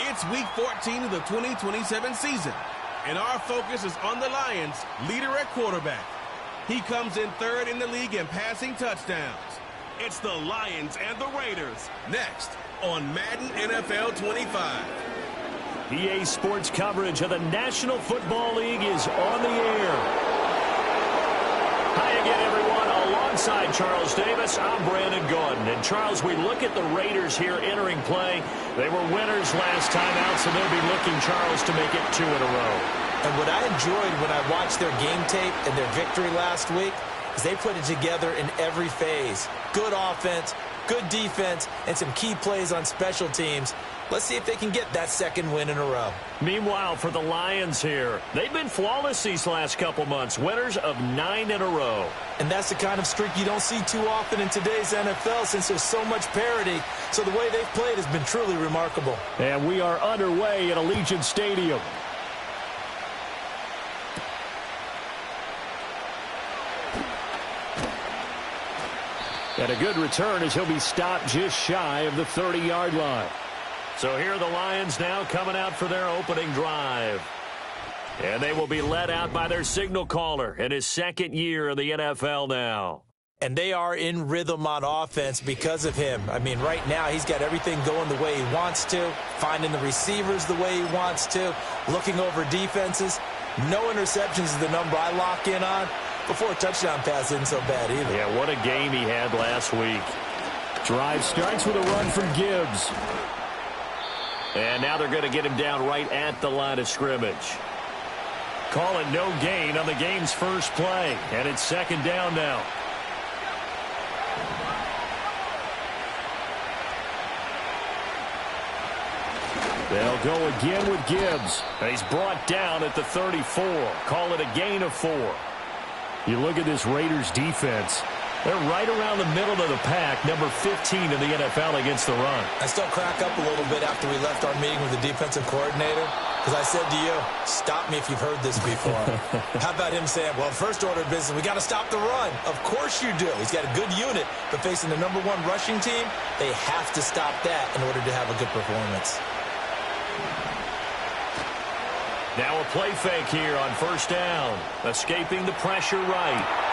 It's week 14 of the 2027 season, and our focus is on the Lions' leader at quarterback. He comes in third in the league in passing touchdowns. It's the Lions and the Raiders, next on Madden NFL 25. EA Sports coverage of the National Football League is on the air. Hi again, everyone. Alongside Charles Davis, I'm Brandon Gaudin. And Charles, we look at the Raiders here entering play. They were winners last time out, so they'll be looking, Charles, to make it 2 in a row. And what I enjoyed when I watched their game tape and their victory last week is they put it together in every phase. Good offense, good defense, and some key plays on special teams. Let's see if they can get that second win in a row. Meanwhile, for the Lions here, they've been flawless these last couple months, winners of 9 in a row. And that's the kind of streak you don't see too often in today's NFL since there's so much parity. So the way they've played has been truly remarkable. And we are underway at Allegiant Stadium. And a good return as he'll be stopped just shy of the 30-yard line. So here are the Lions now coming out for their opening drive. And they will be led out by their signal caller in his second year in the NFL now. And they are in rhythm on offense because of him. I mean, right now he's got everything going the way he wants to, finding the receivers the way he wants to, looking over defenses. No interceptions is the number I lock in on. Before a touchdown pass isn't so bad either. Yeah, what a game he had last week. Drive starts with a run from Gibbs. And now they're going to get him down right at the line of scrimmage. Call it no gain on the game's first play. And it's second down now. They'll go again with Gibbs. And he's brought down at the 34. Call it a gain of 4. You look at this Raiders defense. They're right around the middle of the pack, number 15 in the NFL against the run. I still crack up a little bit after we left our meeting with the defensive coordinator because I said to you, stop me if you've heard this before. How about him saying, well, first order of business, we got to stop the run. Of course you do. He's got a good unit, but facing the number 1 rushing team, they have to stop that in order to have a good performance. Now a play fake here on first down. Escaping the pressure right.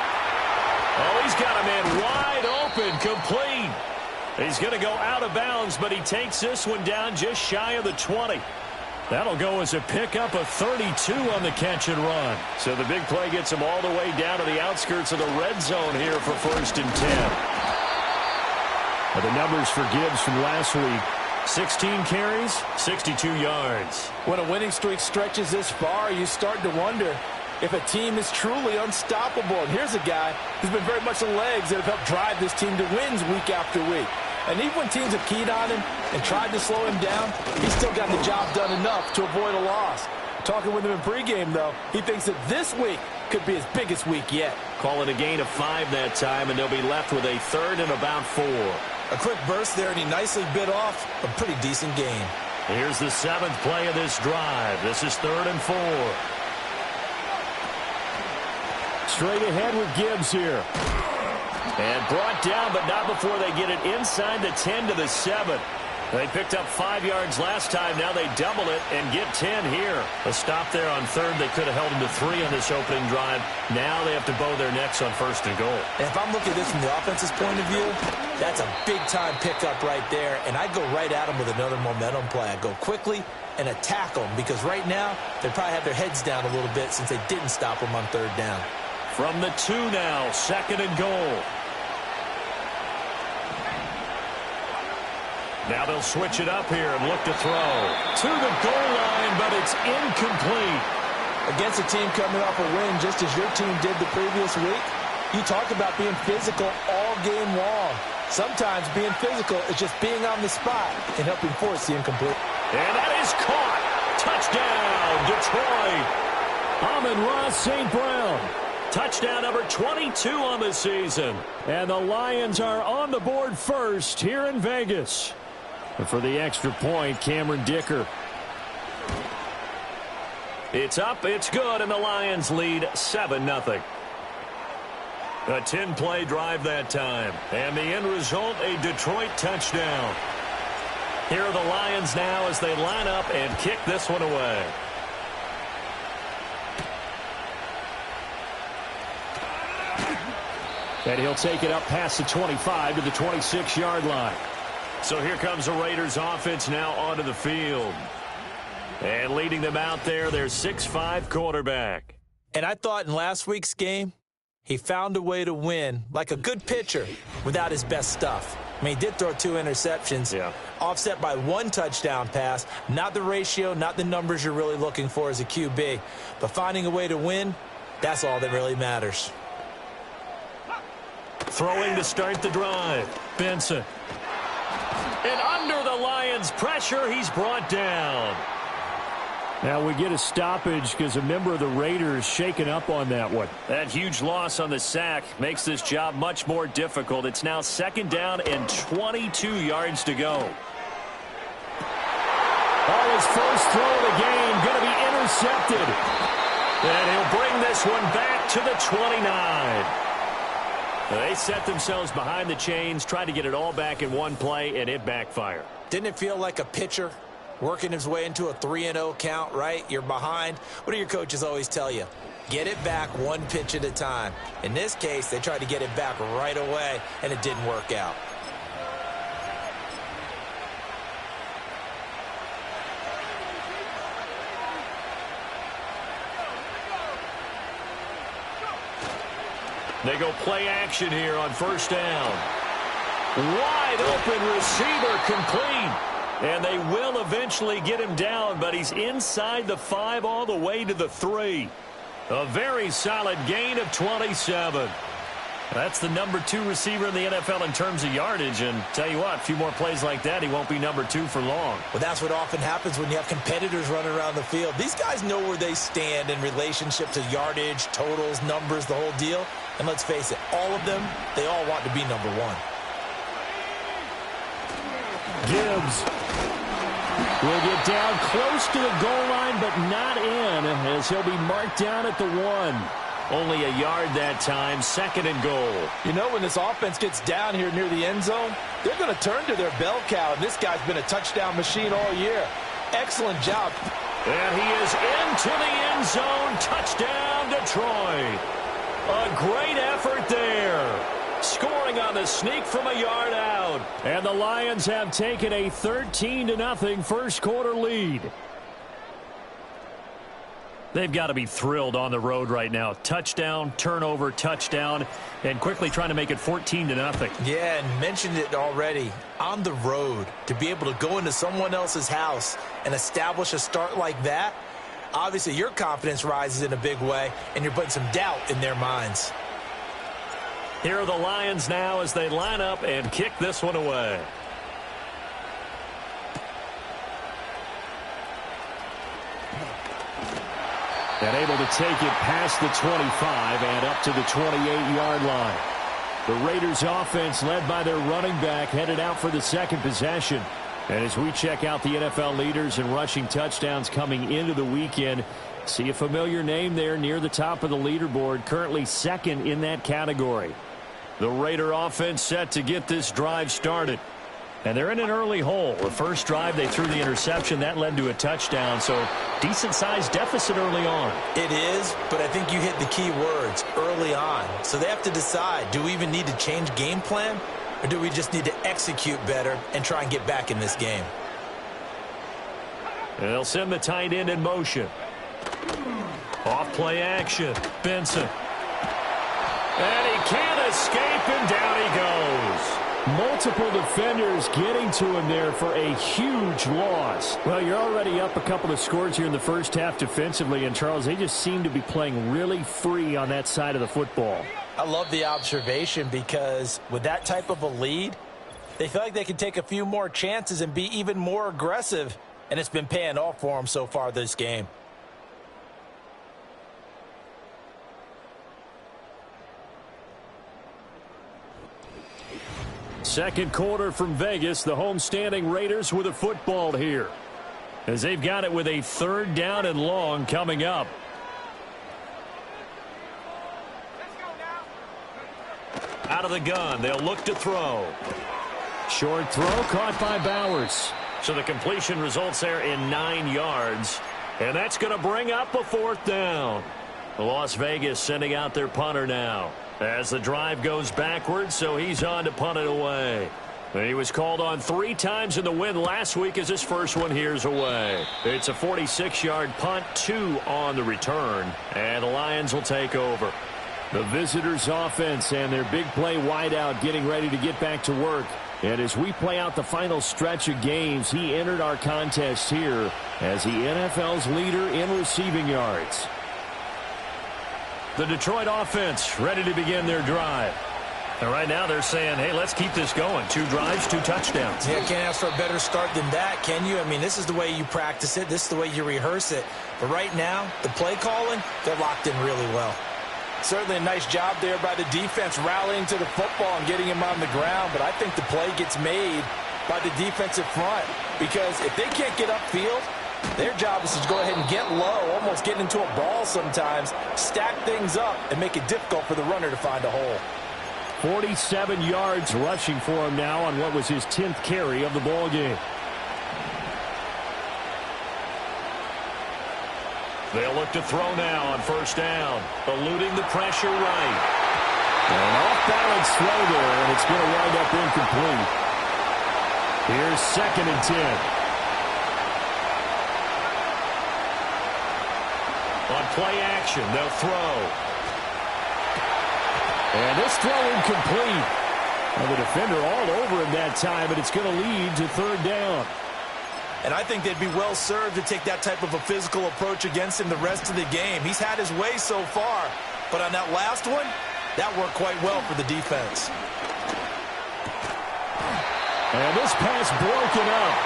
Oh, he's got a man wide open, complete. He's going to go out of bounds, but he takes this one down just shy of the 20. That'll go as a pickup of 32 on the catch and run. So the big play gets him all the way down to the outskirts of the red zone here for first and 10. And the numbers for Gibbs from last week. 16 carries, 62 yards. When a winning streak stretches this far, you start to wonder if a team is truly unstoppable. And here's a guy who's been very much the legs that have helped drive this team to wins week after week. And even when teams have keyed on him and tried to slow him down, he's still got the job done enough to avoid a loss. Talking with him in pregame, though, he thinks that this week could be his biggest week yet. Call it a gain of 5 that time, and they'll be left with a third and about 4. A quick burst there, and he nicely bit off a pretty decent gain. Here's the 7th play of this drive. This is 3rd and 4. Straight ahead with Gibbs here. And brought down, but not before they get it inside the 10 to the 7. They picked up 5 yards last time. Now they double it and get 10 here. A stop there on third. They could have held them to 3 on this opening drive. Now they have to bow their necks on first and goal. And if I'm looking at this from the offense's point of view, that's a big-time pickup right there. And I'd go right at them with another momentum play. I'd go quickly and attack them because right now they probably have their heads down a little bit since they didn't stop them on third down. From the 2 now, second and goal. Now they'll switch it up here and look to throw. To the goal line, but it's incomplete. Against a team coming off a win just as your team did the previous week, you talk about being physical all game long. Sometimes being physical is just being on the spot and helping force the incomplete. And that is caught. Touchdown, Detroit. Amon-Ra St. Brown. Touchdown number 22 on the season. And the Lions are on the board first here in Vegas. And for the extra point, Cameron Dicker. It's up, it's good, and the Lions lead 7-0. A 10-play drive that time. And the end result, a Detroit touchdown. Here are the Lions now as they line up and kick this one away. And he'll take it up past the 25 to the 26-yard line. So here comes the Raiders offense now onto the field. And leading them out there, their 6'5" quarterback. And I thought in last week's game, he found a way to win like a good pitcher without his best stuff. I mean, he did throw 2 interceptions, offset by 1 touchdown pass. Not the ratio, not the numbers you're really looking for as a QB. But finding a way to win, that's all that really matters. Throwing to start the drive. Benson. And under the Lions' pressure, he's brought down. Now we get a stoppage because a member of the Raiders shaken up on that one. That huge loss on the sack makes this job much more difficult. It's now 2nd down and 22 yards to go. Oh, his first throw of the game going to be intercepted. And he'll bring this one back to the 29. They set themselves behind the chains, tried to get it all back in one play, and it backfired. Didn't it feel like a pitcher working his way into a 3-0 count, right? You're behind. What do your coaches always tell you? Get it back 1 pitch at a time. In this case, they tried to get it back right away, and it didn't work out. They go play action here on first down. Wide open receiver complete. And they will eventually get him down, but he's inside the 5 all the way to the 3. A very solid gain of 27. That's the number 2 receiver in the NFL in terms of yardage. And tell you what, a few more plays like that, he won't be number 2 for long. Well, that's what often happens when you have competitors running around the field. These guys know where they stand in relationship to yardage, totals, numbers, the whole deal. And let's face it, all of them, they all want to be number 1. Gibbs will get down close to the goal line, but not in, as he'll be marked down at the 1. Only a yard that time, 2nd and goal. You know, when this offense gets down here near the end zone, they're going to turn to their bell cow, and this guy's been a touchdown machine all year. Excellent job. And he is into the end zone. Touchdown, Detroit. A great effort there. Scoring on the sneak from a yard out. And the Lions have taken a 13-0 first quarter lead. They've got to be thrilled on the road right now. Touchdown, turnover, touchdown, and quickly trying to make it 14-0. Yeah, and mentioned it already. On the road, to be able to go into someone else's house and establish a start like that, obviously your confidence rises in a big way, and you're putting some doubt in their minds. Here are the Lions now as they line up and kick this one away. And able to take it past the 25 and up to the 28-yard line. The Raiders offense led by their running back headed out for the 2nd possession. And as we check out the NFL leaders in rushing touchdowns coming into the weekend, see a familiar name there near the top of the leaderboard, currently 2nd in that category. The Raider offense set to get this drive started. And they're in an early hole. The first drive, they threw the interception. That led to a touchdown, so decent-sized deficit early on. It is, but I think you hit the key words, early on. So they have to decide, do we even need to change game plan, or do we just need to execute better and try and get back in this game? And they'll send the tight end in motion. Off play action. Benson. And he can't escape, and down he goes. Multiple defenders getting to him there for a huge loss. Well, you're already up a couple of scores here in the first half defensively, and Charles, they just seem to be playing really free on that side of the football. I love the observation because with that type of a lead, they feel like they can take a few more chances and be even more aggressive, and it's been paying off for them so far this game. Second quarter from Vegas, the homestanding Raiders with a football here, as they've got it with a 3rd down and long coming up. Out of the gun, they'll look to throw. Short throw caught by Bowers. So the completion results there in 9 yards, and that's going to bring up a 4th down. Las Vegas sending out their punter now as the drive goes backwards, so he's on to punt it away. He was called on 3 times in the win last week as his first one here's away. It's a 46-yard punt, 2 on the return, and the Lions will take over. The visitors' offense and their big play wideout getting ready to get back to work. And as we play out the final stretch of games, he entered our contest here as the NFL's leader in receiving yards. The Detroit offense ready to begin their drive. And right now they're saying, hey, let's keep this going. 2 drives, 2 touchdowns. Yeah, can't ask for a better start than that, can you? I mean, this is the way you practice it. This is the way you rehearse it. But right now, the play calling, they're locked in really well. Certainly a nice job there by the defense rallying to the football and getting him on the ground. But I think the play gets made by the defensive front, because if they can't get upfield, their job is to go ahead and get low, almost get into a ball sometimes, stack things up, and make it difficult for the runner to find a hole. 47 yards rushing for him now on what was his 10th carry of the ball game. They'll look to throw now on 1st down, eluding the pressure right. An off-balance throw there, and it's going to wind up incomplete. Here's 2nd and 10. On play action, they'll throw. And this throw incomplete. And the defender all over him that time, but it's going to lead to 3rd down. And I think they'd be well served to take that type of a physical approach against him the rest of the game. He's had his way so far, but on that last one, that worked quite well for the defense. And this pass broken up.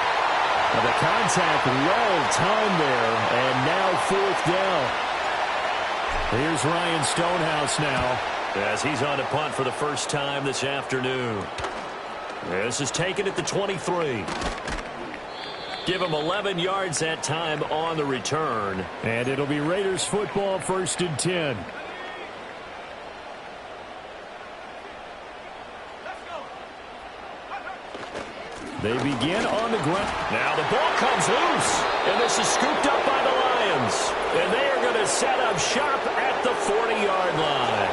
And the contact well timed there, and now 4th down. Here's Ryan Stonehouse now, as he's on to punt for the first time this afternoon. This is taken at the 23. Give him 11 yards that time on the return. And it'll be Raiders football, 1st and 10. They begin on the ground. Now the ball comes loose, and this is scooped up by the Lions. And they are going to set up shop at the 40-yard line.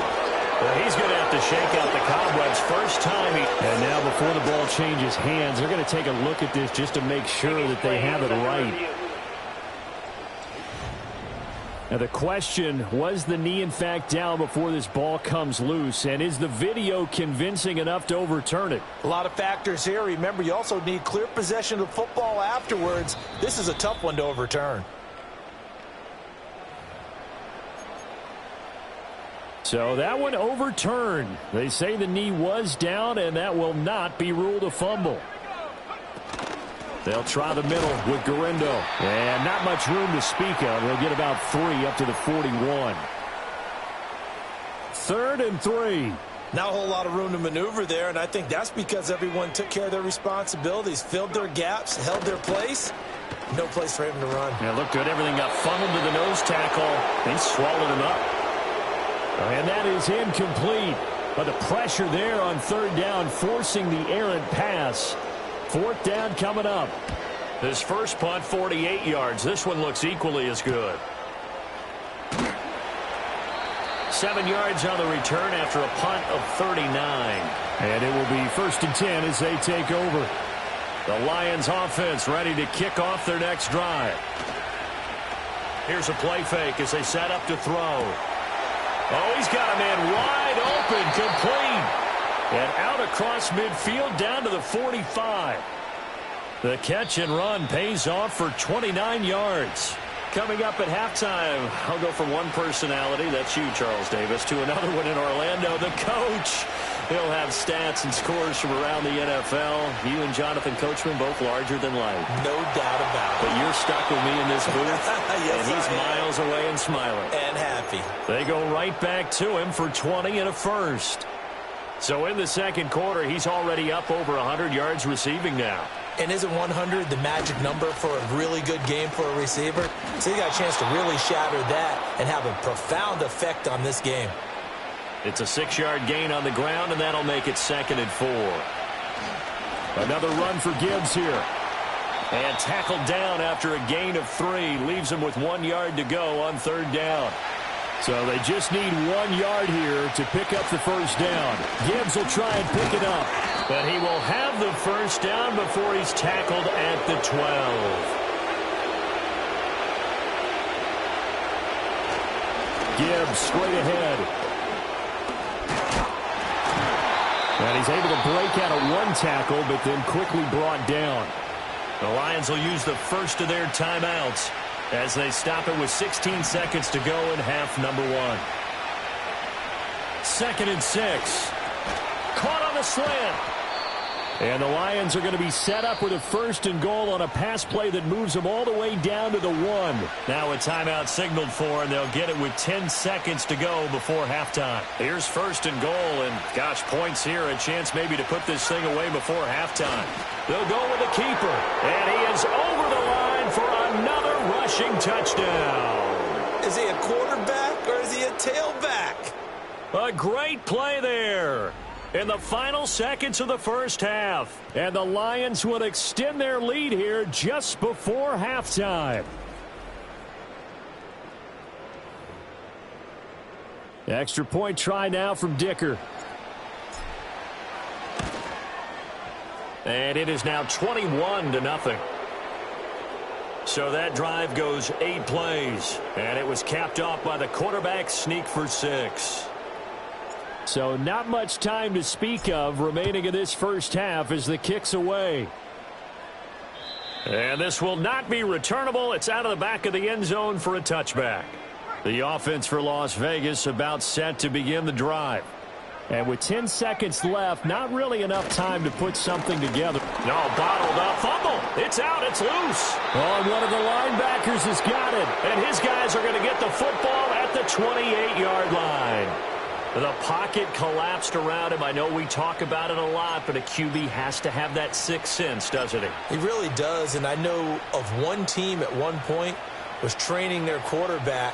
Well, he's going to have to shake out the cobwebs first time. And now before the ball changes hands, they're going to take a look at this just to make sure that they have it right. Now the question, was the knee in fact down before this ball comes loose? And is the video convincing enough to overturn it? A lot of factors here. Remember, you also need clear possession of the football afterwards. This is a tough one to overturn. So that one overturned. They say the knee was down, and that will not be ruled a fumble. They'll try the middle with Garindo. And not much room to speak of. They'll get about 3 up to the 41. 3rd and 3. Not a whole lot of room to maneuver there, and I think that's because everyone took care of their responsibilities, filled their gaps, held their place. No place for him to run. Yeah, looked good. Everything got funneled to the nose tackle. He swallowed him up. And that is incomplete. But the pressure there on 3rd down, forcing the errant pass. 4th down coming up. His first punt, 48 yards. This one looks equally as good. 7 yards on the return after a punt of 39. And it will be 1st and 10 as they take over. The Lions offense ready to kick off their next drive. Here's a play fake as they set up to throw. Oh, he's got a man wide open, complete. And out across midfield down to the 45. The catch and run pays off for 29 yards. Coming up at halftime, I'll go from one personality, that's you, Charles Davis, to another one in Orlando, the coach. He'll have stats and scores from around the NFL. You and Jonathan Coachman both larger than life. No doubt about it. But you're stuck with me in this booth, yes, and he's miles away and smiling. And happy. They go right back to him for 20 and a first. So in the second quarter, he's already up over 100 yards receiving now. And isn't 100 the magic number for a really good game for a receiver? So you got a chance to really shatter that and have a profound effect on this game. It's a 6-yard gain on the ground, and that'll make it 2nd and 4. Another run for Gibbs here. And tackled down after a gain of 3. Leaves him with 1 yard to go on 3rd down. So they just need 1 yard here to pick up the first down. Gibbs will try and pick it up. But he will have the first down before he's tackled at the 12. Gibbs straight ahead. And he's able to break out of one tackle, but then quickly brought down. The Lions will use the first of their timeouts as they stop it with 16 seconds to go in half number 1. 2nd and 6. Caught on the slant. And the Lions are going to be set up with a 1st and goal on a pass play that moves them all the way down to the 1. Now a timeout signaled for, and they'll get it with 10 seconds to go before halftime. Here's 1st and goal, and gosh, points here, a chance maybe to put this thing away before halftime. They'll go with the keeper, and he is over the line for another rushing touchdown. Is he a quarterback or is he a tailback? A great play there in the final seconds of the first half. And the Lions will extend their lead here just before halftime. Extra point try now from Dicker. And it is now 21-0. So that drive goes 8 plays. And it was capped off by the quarterback sneak for 6. So not much time to speak of remaining in this first half as the kick's away. And this will not be returnable. It's out of the back of the end zone for a touchback. The offense for Las Vegas about set to begin the drive. And with 10 seconds left, not really enough time to put something together. No, bottled up. Fumble. It's out. It's loose. Oh, and one of the linebackers has got it. And his guys are going to get the football at the 28-yard line. The pocket collapsed around him. I know we talk about it a lot, but a QB has to have that sixth sense, doesn't he? He really does, and I know of one team at one point was training their quarterback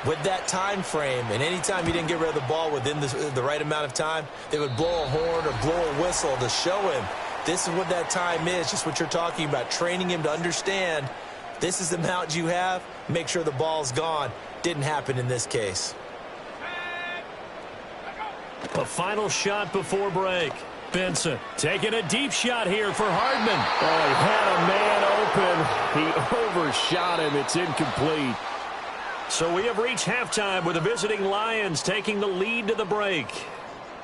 with that time frame, and anytime he didn't get rid of the ball within the right amount of time, they would blow a horn or blow a whistle to show him this is what that time is, just what you're talking about, training him to understand this is the amount you have, make sure the ball's gone. Didn't happen in this case. A final shot before break. Benson taking a deep shot here for Hardman. Oh, he had a man open. He overshot him. It's incomplete. So we have reached halftime with the visiting Lions taking the lead to the break.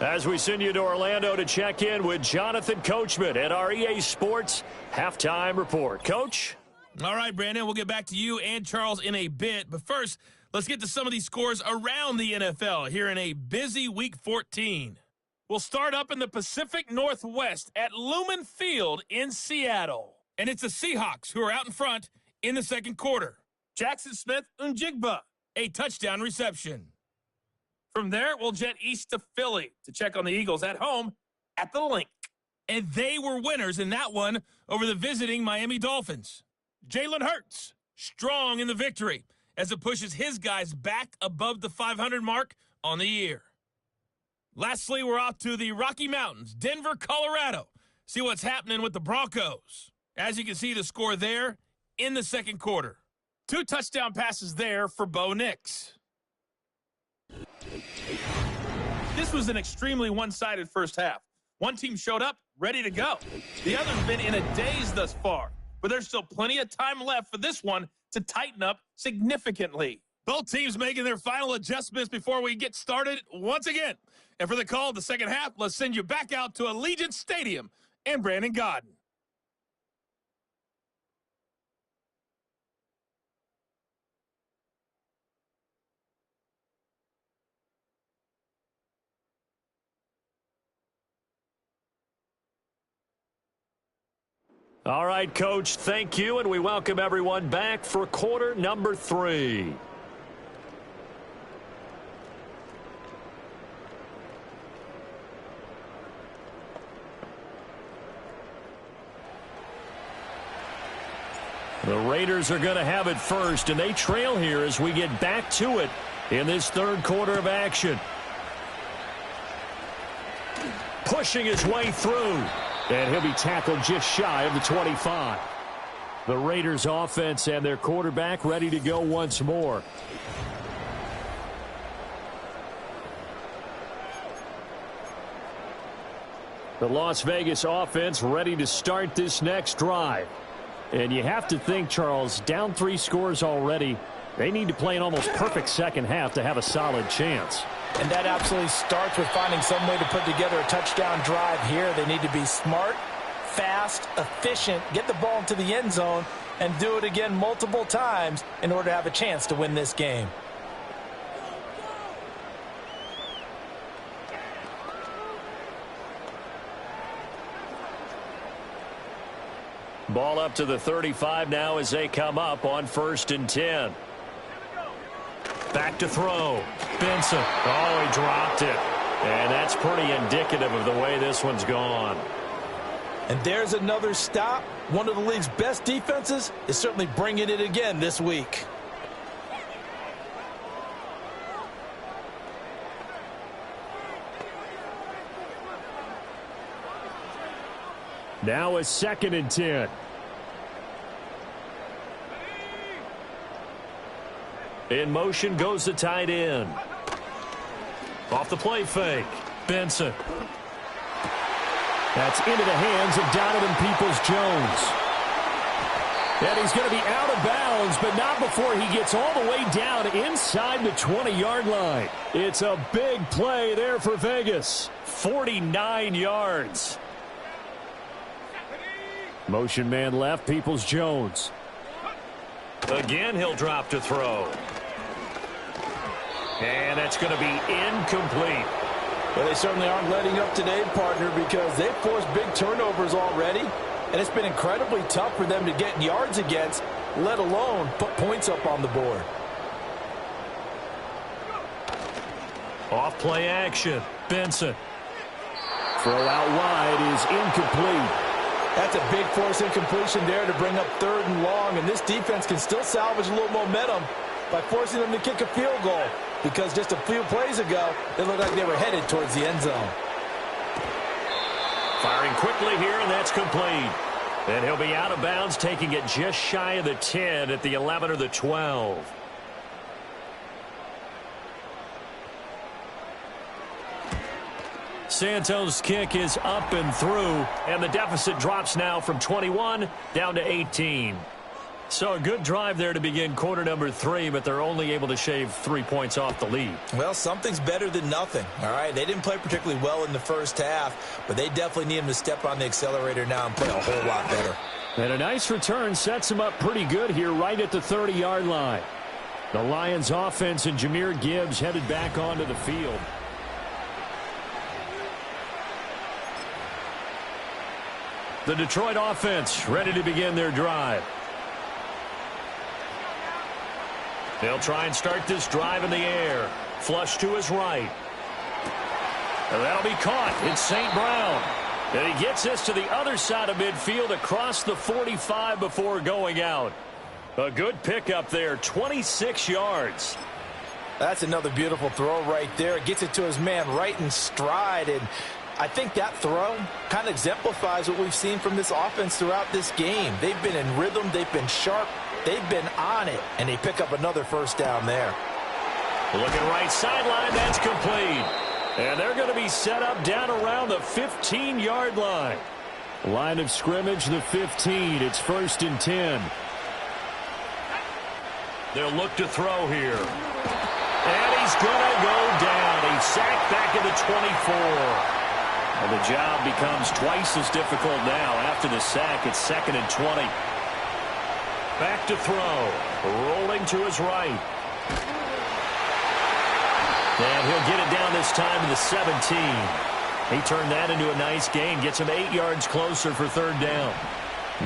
As we send you to Orlando to check in with Jonathan Coachman at our EA Sports Halftime Report. Coach? All right, Brandon, we'll get back to you and Charles in a bit. But first, let's get to some of these scores around the NFL here in a busy Week 14. We'll start up in the Pacific Northwest at Lumen Field in Seattle. And it's the Seahawks who are out in front in the second quarter. Jackson Smith-Njigba, a touchdown reception. From there, we'll jet east to Philly to check on the Eagles at home at the Link. And they were winners in that one over the visiting Miami Dolphins. Jalen Hurts, strong in the victory as it pushes his guys back above the 500 mark on the year. Lastly, we're off to the Rocky Mountains, Denver, Colorado. see what's happening with the Broncos. As you can see, the score there in the second quarter. 2 touchdown passes there for Bo Nix. This was an extremely one-sided first half. One team showed up, ready to go. The other's been in a daze thus far, but there's still plenty of time left for this one to tighten up significantly. Both teams making their final adjustments before we get started once again. And for the call of the second half, let's send you back out to Allegiant Stadium in Brandon Gaudin. All right, Coach, thank you, and we welcome everyone back for quarter number 3. The Raiders are going to have it first, and they trail here as we get back to it in this third quarter of action. Pushing his way through. And he'll be tackled just shy of the 25. The Raiders offense and their quarterback ready to go once more. The Las Vegas offense ready to start this next drive. And you have to think, Charles, down 3 scores already. They need to play an almost perfect second half to have a solid chance. And that absolutely starts with finding some way to put together a touchdown drive here. They need to be smart, fast, efficient, get the ball into the end zone, and do it again multiple times in order to have a chance to win this game. Ball up to the 35 now as they come up on 1st and 10. Back to throw. Benson. Oh, he dropped it. And that's pretty indicative of the way this one's gone. And there's another stop. One of the league's best defenses is certainly bringing it again this week. Now a 2nd and 10. In motion goes the tight end. Off the play fake. Benson. That's into the hands of Donovan Peoples-Jones. And he's going to be out of bounds, but not before he gets all the way down inside the 20-yard line. It's a big play there for Vegas. 49 yards. Motion man left, Peoples-Jones. Again, he'll drop to throw. And that's going to be incomplete. Well, they certainly aren't letting up today, partner, because they've forced big turnovers already, and it's been incredibly tough for them to get yards against, let alone put points up on the board. Off play action. Benson. Throw out wide is incomplete. That's a big force incompletion there to bring up 3rd and long, and this defense can still salvage a little momentum by forcing them to kick a field goal, because just a few plays ago, it looked like they were headed towards the end zone. Firing quickly here, and that's complete. And he'll be out of bounds, taking it just shy of the 10 at the 11 or the 12. Santos' kick is up and through, and the deficit drops now from 21 down to 18. So a good drive there to begin quarter number 3, but they're only able to shave 3 points off the lead. Well, something's better than nothing, all right? They didn't play particularly well in the first half, but they definitely need him to step on the accelerator now and play a whole lot better. And a nice return sets him up pretty good here right at the 30-yard line. The Lions offense and Jahmyr Gibbs headed back onto the field. The Detroit offense ready to begin their drive. They'll try and start this drive in the air. Flush to his right. And that'll be caught. It's St. Brown. And he gets this to the other side of midfield across the 45 before going out. A good pickup there, 26 yards. That's another beautiful throw right there. Gets it to his man right in stride. And I think that throw kind of exemplifies what we've seen from this offense throughout this game. They've been in rhythm. They've been sharp. They've been on it, and they pick up another first down there. Looking right sideline, that's complete. And they're going to be set up down around the 15-yard line. Line of scrimmage, the 15. It's 1st and 10. They'll look to throw here. And he's going to go down. He's sacked back at the 24. And the job becomes twice as difficult now. After the sack, it's 2nd and 20. Back to throw. Rolling to his right. And he'll get it down this time to the 17. He turned that into a nice gain. Gets him 8 yards closer for 3rd down.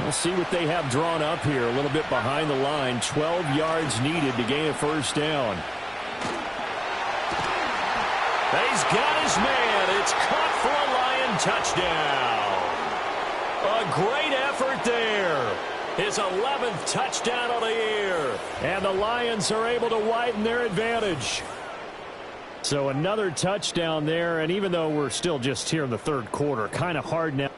We'll see what they have drawn up here. A little bit behind the line. 12 yards needed to gain a first down. He's got his man. It's caught for a Lion touchdown. A great effort there. His 11th touchdown of the year. And the Lions are able to widen their advantage. So another touchdown there, and even though we're still just here in the 3rd quarter, kind of hard now.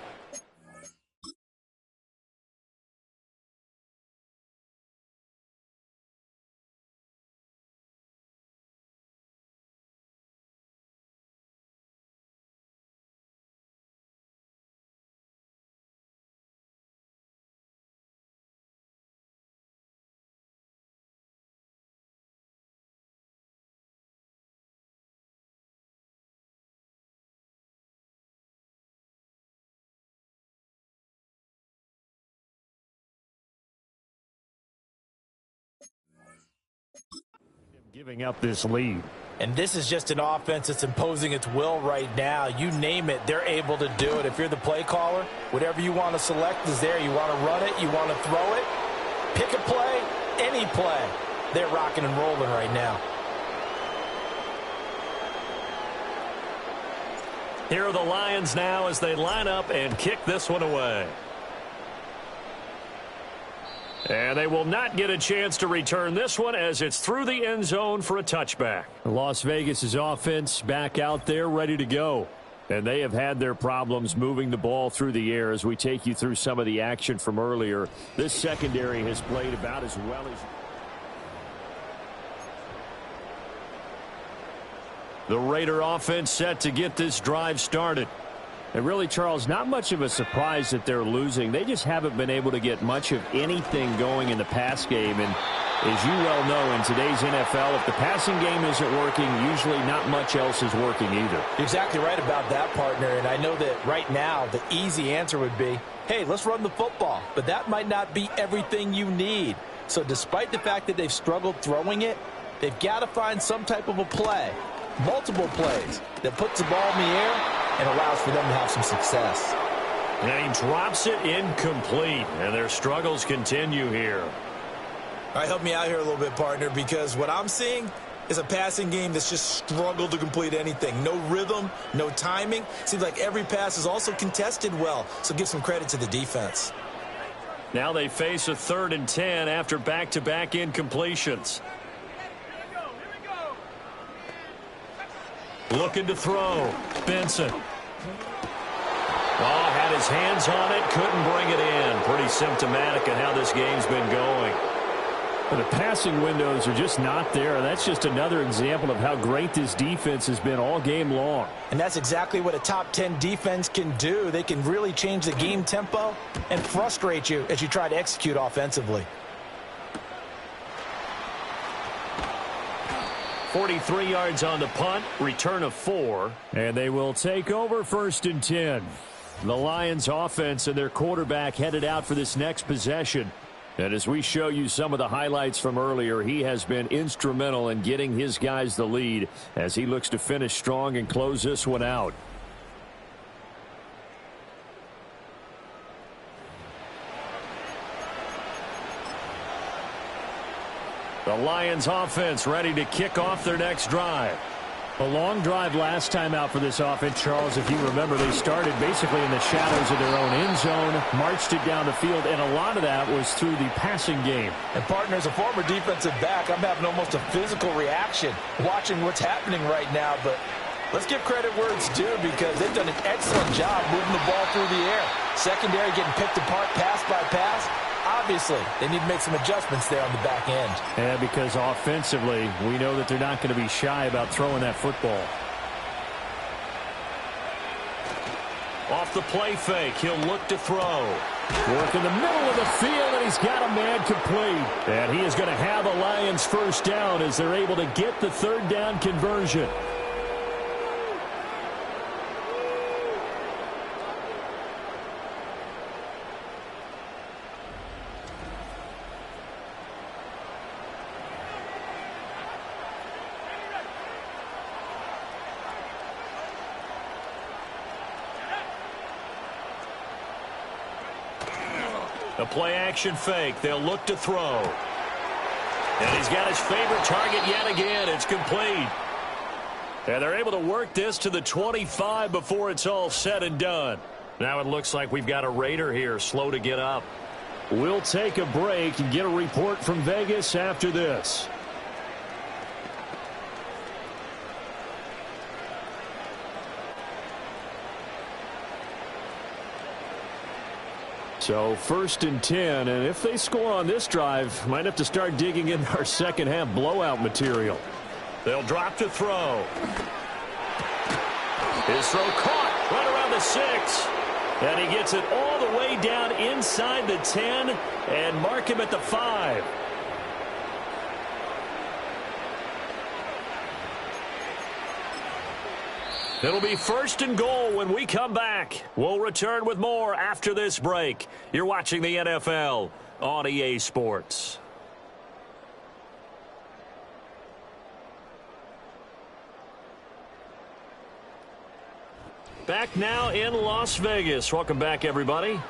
Giving up this lead. And this is just an offense that's imposing its will right now. You name it, they're able to do it. If you're the play caller, whatever you want to select is there. You want to run it, you want to throw it, pick a play, any play. They're rocking and rolling right now. Here are the Lions now as they line up and kick this one away. And they will not get a chance to return this one as it's through the end zone for a touchback. Las Vegas's offense back out there ready to go. And they have had their problems moving the ball through the air as we take you through some of the action from earlier. This secondary has played about as well as... The Raider offense set to get this drive started. And really, Charles, not much of a surprise that they're losing. They just haven't been able to get much of anything going in the pass game. And as you well know, in today's NFL, if the passing game isn't working, usually not much else is working either. You're exactly right about that, partner. And I know that right now the easy answer would be, hey, let's run the football. But that might not be everything you need. So despite the fact that they've struggled throwing it, they've got to find some type of a play, multiple plays, that puts the ball in the air and allows for them to have some success. And he drops it incomplete, and their struggles continue here. All right, help me out here a little bit, partner, because what I'm seeing is a passing game that's just struggled to complete anything. No rhythm, no timing. Seems like every pass is also contested well, so give some credit to the defense. Now they face a 3rd and 10 after back-to-back incompletions. Looking to throw. Benson. Oh, had his hands on it, couldn't bring it in. Pretty symptomatic of how this game's been going. But the passing windows are just not there, and that's just another example of how great this defense has been all game long. And that's exactly what a top 10 defense can do. They can really change the game tempo and frustrate you as you try to execute offensively. 43 yards on the punt, return of 4. And they will take over 1st and 10. The Lions offense and their quarterback headed out for this next possession. And as we show you some of the highlights from earlier, he has been instrumental in getting his guys the lead as he looks to finish strong and close this one out. The Lions offense ready to kick off their next drive. A long drive last time out for this offense, Charles. If you remember, they started basically in the shadows of their own end zone, marched it down the field, and a lot of that was through the passing game. And, partner, as a former defensive back, I'm having almost a physical reaction watching what's happening right now. But Let's give credit where it's due because they've done an excellent job moving the ball through the air. Secondary getting picked apart pass by pass. Obviously, they need to make some adjustments there on the back end. Yeah, because offensively, we know that they're not going to be shy about throwing that football. Off the play fake, he'll look to throw. Work in the middle of the field, and he's got a man complete. And he is going to have a Lions first down as they're able to get the third down conversion. A play-action fake. They'll look to throw. And he's got his favorite target yet again. It's complete. And they're able to work this to the 25 before it's all said and done. Now it looks like we've got a Raider here, slow to get up. We'll take a break and get a report from Vegas after this. So 1st and 10, and if they score on this drive, might have to start digging in our second half blowout material. They'll drop to throw. His throw caught right around the 6. And he gets it all the way down inside the 10 and mark him at the 5. It'll be 1st and goal when we come back. We'll return with more after this break. You're watching the NFL on EA Sports. Back now in Las Vegas. Welcome back, everybody.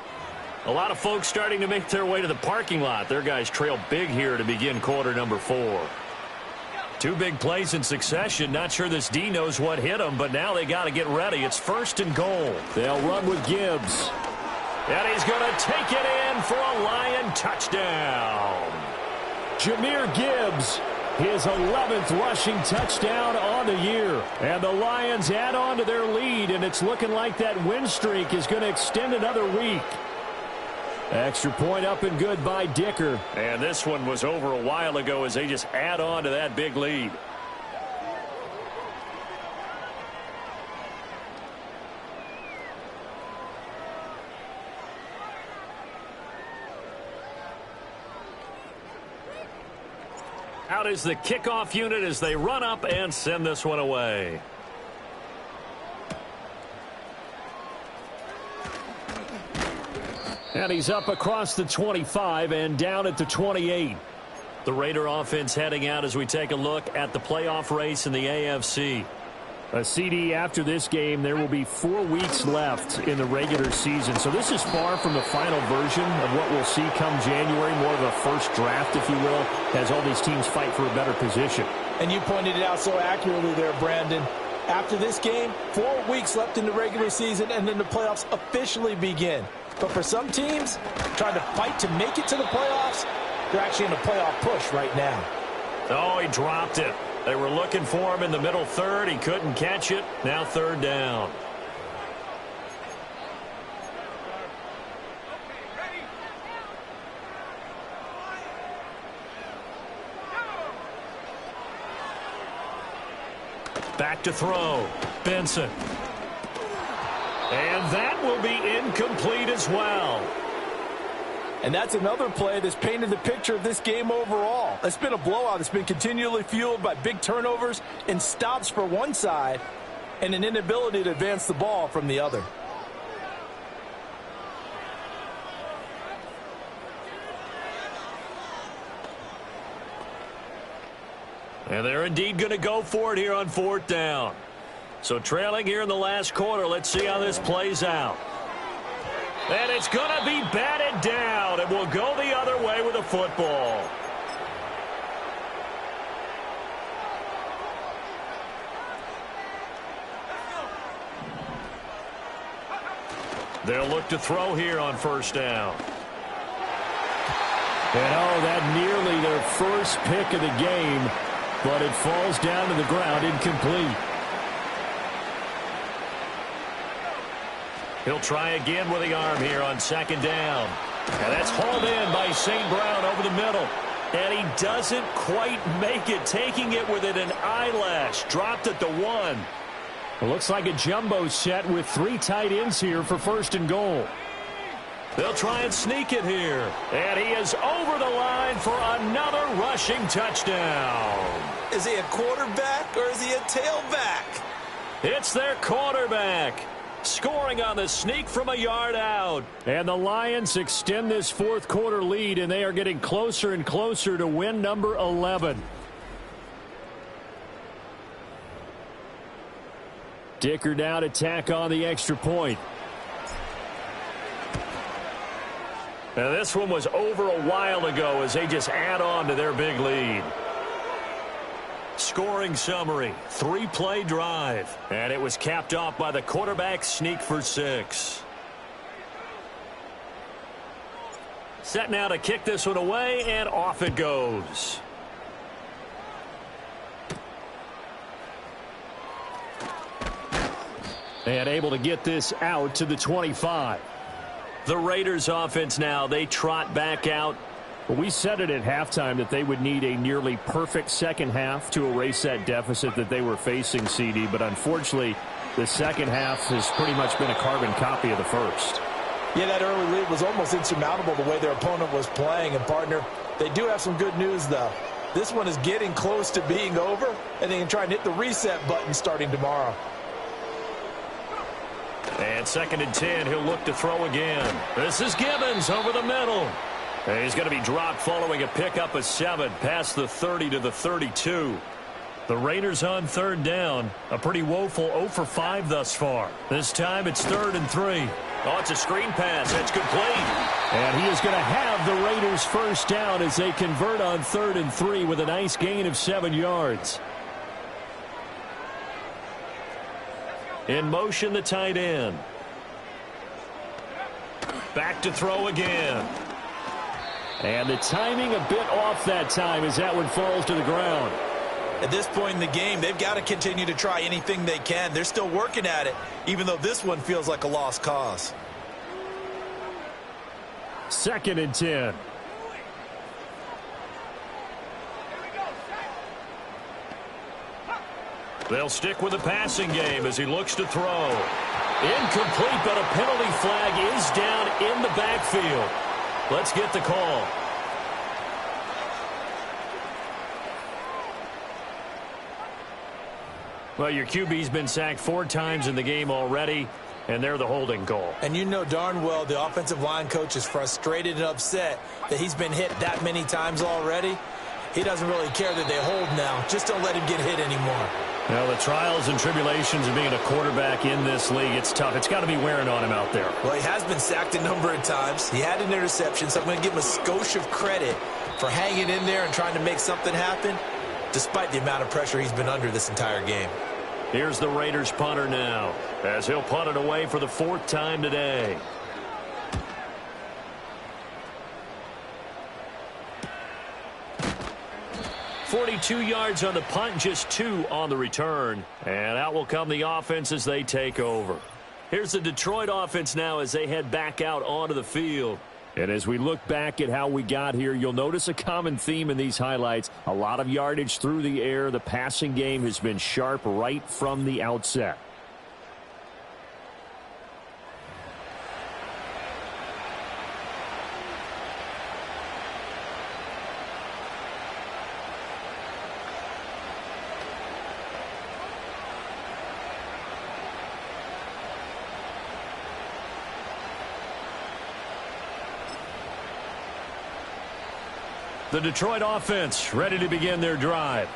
A lot of folks starting to make their way to the parking lot. Their guys trail big here to begin quarter number 4. 2 big plays in succession. Not sure this D knows what hit them, but now they got to get ready. It's 1st and goal. They'll run with Gibbs. And he's going to take it in for a Lion touchdown. Jahmyr Gibbs, his 11th rushing touchdown on the year. And the Lions add on to their lead, and it's looking like that win streak is going to extend another week. Extra point up and good by Dicker. And this one was over a while ago as they just add on to that big lead. Out is the kickoff unit as they run up and send this one away. And he's up across the 25 and down at the 28. The Raider offense heading out as we take a look at the playoff race in the AFC. A CD after this game, there will be 4 weeks left in the regular season. So this is far from the final version of what we'll see come January, more of a first draft, if you will, as all these teams fight for a better position. And you pointed it out so accurately there, Brandon. After this game, 4 weeks left in the regular season, and then the playoffs officially begin. But for some teams, trying to fight to make it to the playoffs, they're actually in a playoff push right now. Oh, he dropped it. They were looking for him in the middle third. He couldn't catch it. Now 3rd down. Back to throw. Benson. And that will be incomplete as well. And that's another play that's painted the picture of this game overall. It's been a blowout. It's been continually fueled by big turnovers and stops for one side and an inability to advance the ball from the other. And they're indeed going to go for it here on 4th down. So trailing here in the last quarter, let's see how this plays out. And it's going to be batted down, and we'll go the other way with the football. They'll look to throw here on 1st down. And oh, that nearly their first pick of the game, but it falls down to the ground incomplete. He'll try again with the arm here on second down. And that's hauled in by St. Brown over the middle. And he doesn't quite make it, taking it with an eyelash. Dropped at the 1. It looks like a jumbo set with 3 tight ends here for first and goal. They'll try and sneak it here. And he is over the line for another rushing touchdown. Is he a quarterback or is he a tailback? It's their quarterback. Scoring on the sneak from a yard out. And the Lions extend this fourth quarter lead, and they are getting closer and closer to win number 11. Dicker now to tack on the extra point. Now this one was over a while ago as they just add on to their big lead. Scoring summary, 3-play drive. And it was capped off by the quarterback sneak for 6. Set now to kick this one away, and off it goes. And able to get this out to the 25. The Raiders offense now, they trot back out. Well, we said it at halftime that they would need a nearly perfect second half to erase that deficit that they were facing, CD. But unfortunately, the second half has pretty much been a carbon copy of the first. Yeah, that early lead was almost insurmountable the way their opponent was playing. And, partner, they do have some good news, though. This one is getting close to being over, and they can try and hit the reset button starting tomorrow. And 2nd and 10, he'll look to throw again. This is Gibbons over the middle. And he's going to be dropped following a pickup of 7 past the 30 to the 32. The Raiders on third down. A pretty woeful 0 for 5 thus far. This time it's 3rd and 3. Oh, it's a screen pass. It's complete. And he is going to have the Raiders first down as they convert on 3rd and 3 with a nice gain of 7 yards. In motion, the tight end. Back to throw again. And the timing a bit off that time as that one falls to the ground. At this point in the game, they've got to continue to try anything they can. They're still working at it, even though this one feels like a lost cause. 2nd and 10. They'll stick with the passing game as he looks to throw. Incomplete, but a penalty flag is down in the backfield. Let's get the call. Well, your QB's been sacked 4 times in the game already, and they're the holding call. And you know darn well the offensive line coach is frustrated and upset that he's been hit that many times already. He doesn't really care that they hold now. Just don't let him get hit anymore. Well, the trials and tribulations of being a quarterback in this league, it's tough. It's got to be wearing on him out there. Well, he has been sacked a number of times. He had an interception, so I'm going to give him a skosh of credit for hanging in there and trying to make something happen, despite the amount of pressure he's been under this entire game. Here's the Raiders punter now, as he'll punt it away for the 4th time today. .42 yards on the punt, just 2 on the return. And out will come the offense as they take over. Here's the Detroit offense now as they head back out onto the field. And as we look back at how we got here, you'll notice a common theme in these highlights. A lot of yardage through the air. The passing game has been sharp right from the outset. The Detroit offense ready to begin their drive.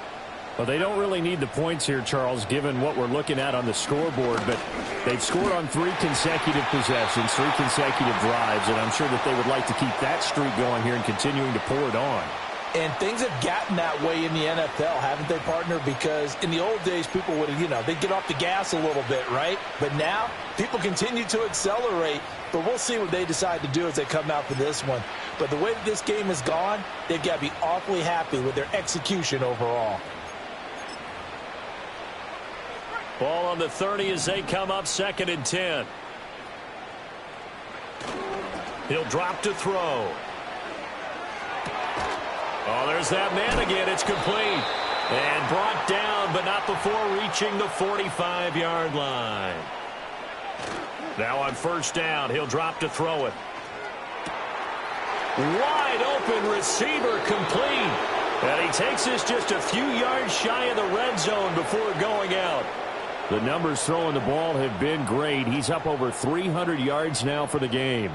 Well, they don't really need the points here, Charles, given what we're looking at on the scoreboard. But they've scored on 3 consecutive possessions, 3 consecutive drives, and I'm sure that they would like to keep that streak going here and continuing to pour it on. And things have gotten that way in the NFL, haven't they, partner? Because in the old days, people would, they'd get off the gas a little bit, right? But now, people continue to accelerate. But we'll see what they decide to do as they come out for this one. But the way that this game has gone, they've got to be awfully happy with their execution overall. Ball on the 30 as they come up 2nd and 10. He'll drop to throw. Oh, there's that man again. It's complete. And brought down, but not before reaching the 45-yard line. Now on first down, he'll drop to throw it. Wide open receiver, complete. And he takes this just a few yards shy of the red zone before going out. The numbers throwing the ball have been great. He's up over 300 yards now for the game.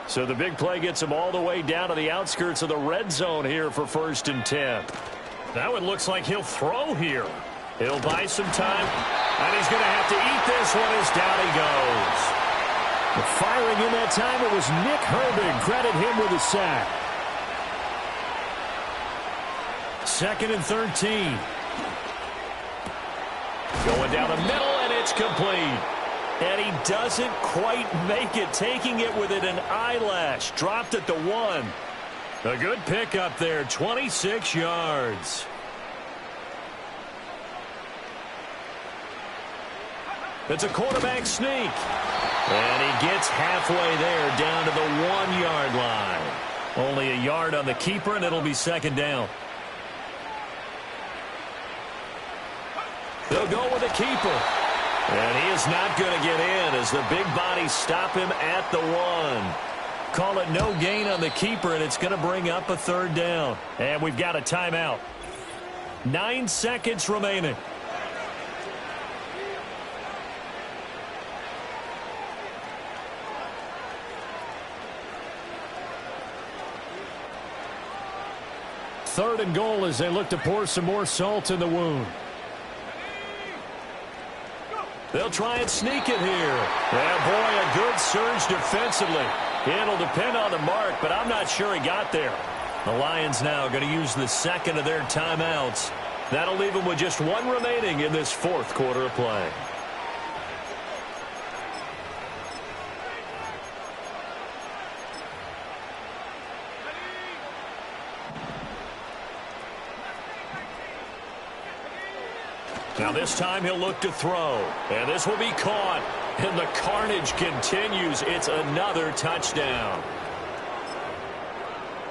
So the big play gets him all the way down to the outskirts of the red zone here for 1st and 10. Now it looks like he'll throw here. He'll buy some time, and he's going to have to eat this one as down he goes. The firing in that time, it was Nick Herbig. Credit him with a sack. 2nd and 13. Going down the middle, and it's complete. And he doesn't quite make it, taking it within an eyelash. Dropped at the 1. A good pickup there, 26 yards. It's a quarterback sneak. And he gets halfway there, down to the 1-yard line. Only a yard on the keeper, and it'll be 2nd down. They'll go with the keeper. And he is not going to get in as the big bodies stop him at the 1. Call it no gain on the keeper, and it's going to bring up a 3rd down. And we've got a timeout. 9 seconds remaining. Third and goal as they look to pour some more salt in the wound. They'll try and sneak it here. Yeah, boy, a good surge defensively. It'll depend on the mark, but I'm not sure he got there. The Lions now going to use the 2nd of their timeouts. That'll leave them with just 1 remaining in this 4th quarter of play. Now this time he'll look to throw. And this will be caught. And the carnage continues. It's another touchdown.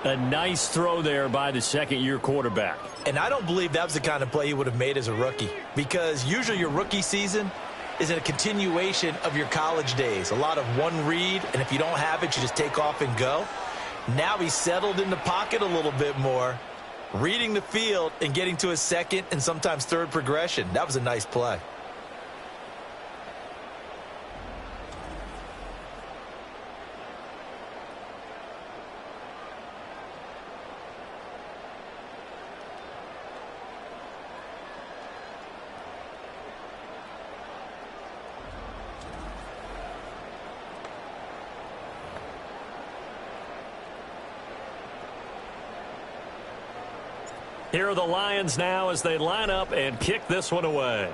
A nice throw there by the 2nd-year quarterback. And I don't believe that was the kind of play he would have made as a rookie. Because usually your rookie season is a continuation of your college days. A lot of one read, and if you don't have it, you just take off and go. Now he's settled in the pocket a little bit more, reading the field and getting to his 2nd and sometimes 3rd progression. That was a nice play. Here are the Lions now as they line up and kick this one away.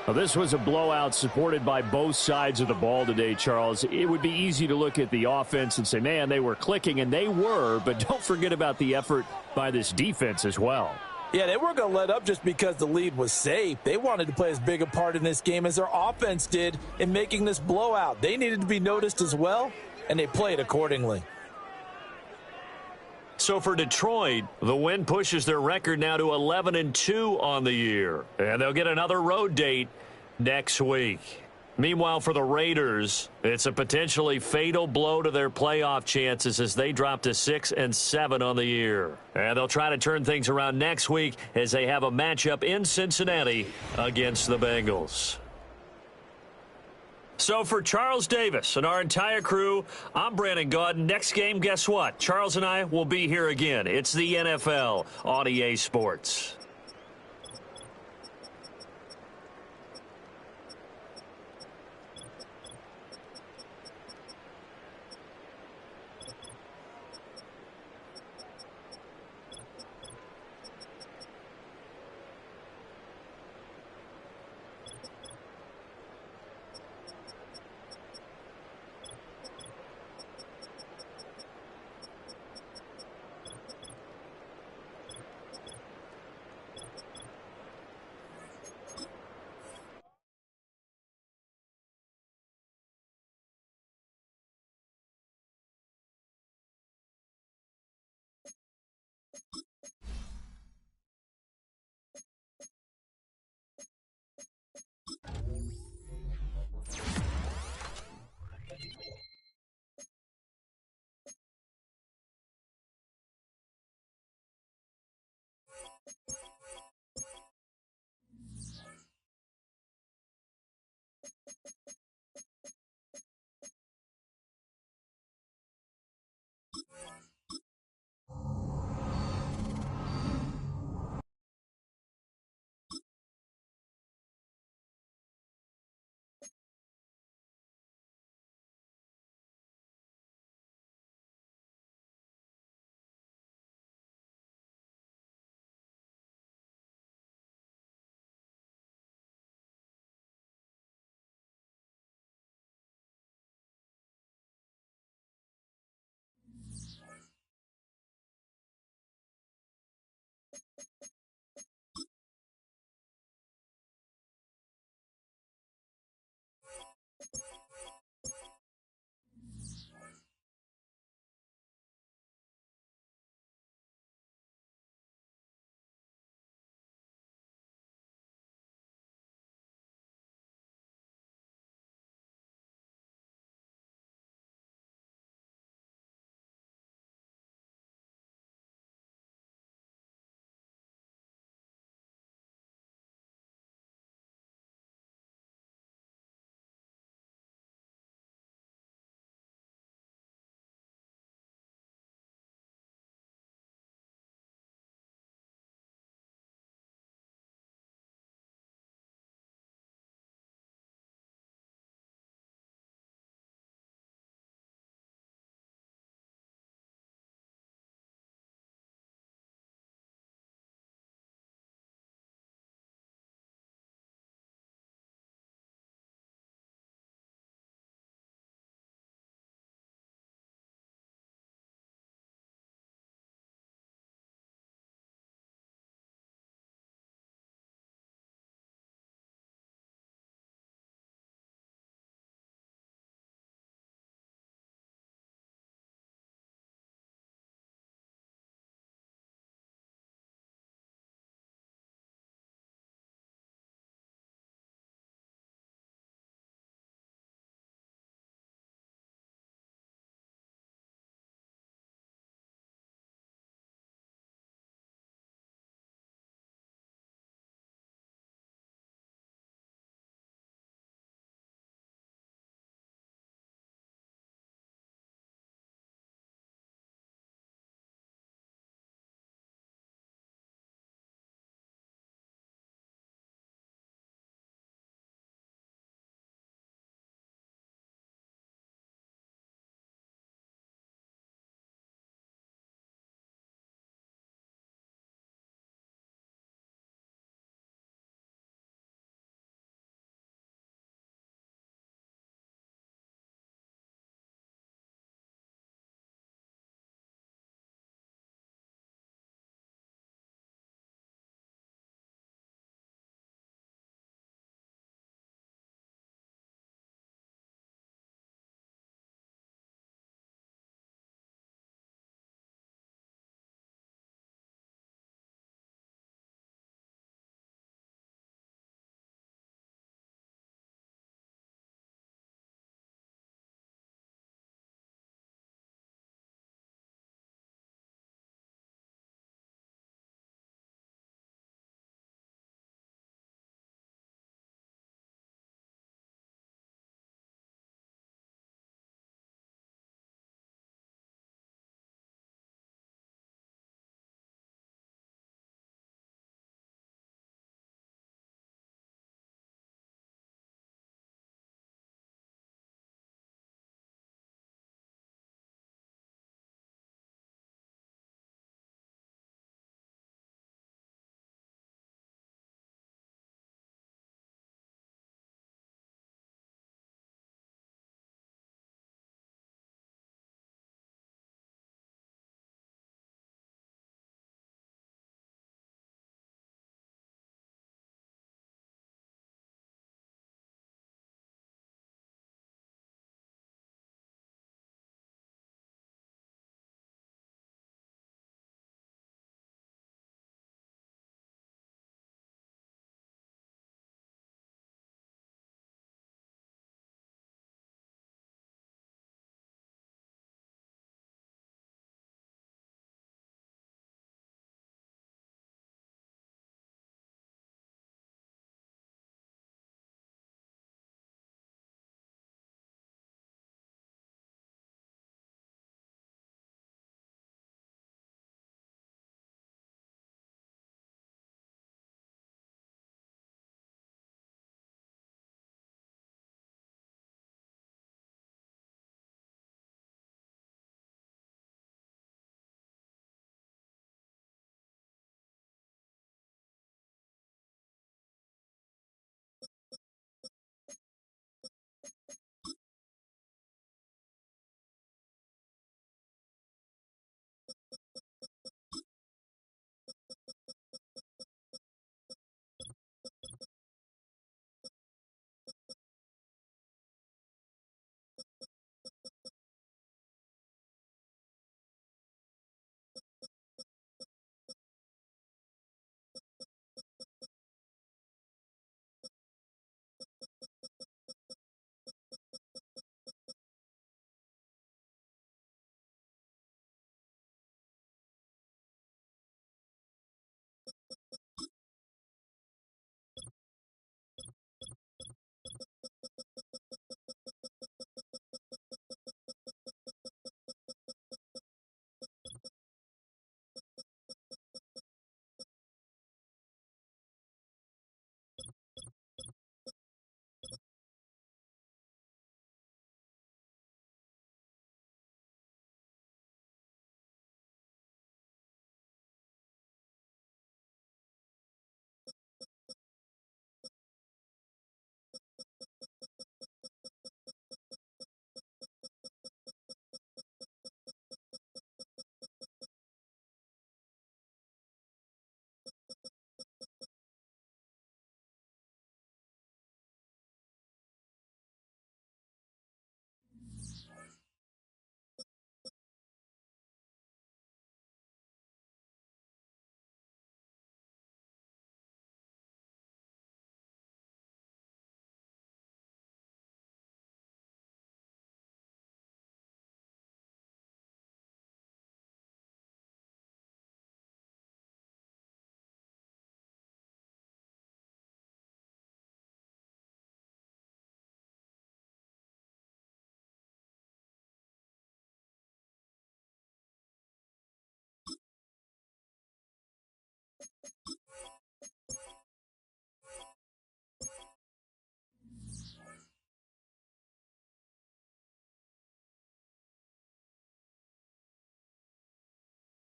Well, this was a blowout supported by both sides of the ball today, Charles. It would be easy to look at the offense and say, man, they were clicking, and they were, but don't forget about the effort by this defense as well. Yeah, they weren't going to let up just because the lead was safe. They wanted to play as big a part in this game as their offense did in making this blowout. They needed to be noticed as well, and they played accordingly. So for Detroit, the win pushes their record now to 11-2 on the year. And they'll get another road date next week. Meanwhile, for the Raiders, it's a potentially fatal blow to their playoff chances as they drop to 6-7 on the year. And they'll try to turn things around next week as they have a matchup in Cincinnati against the Bengals. So for Charles Davis and our entire crew, I'm Brandon Gaudin. Next game, guess what? Charles and I will be here again. It's the NFL on EA Sports.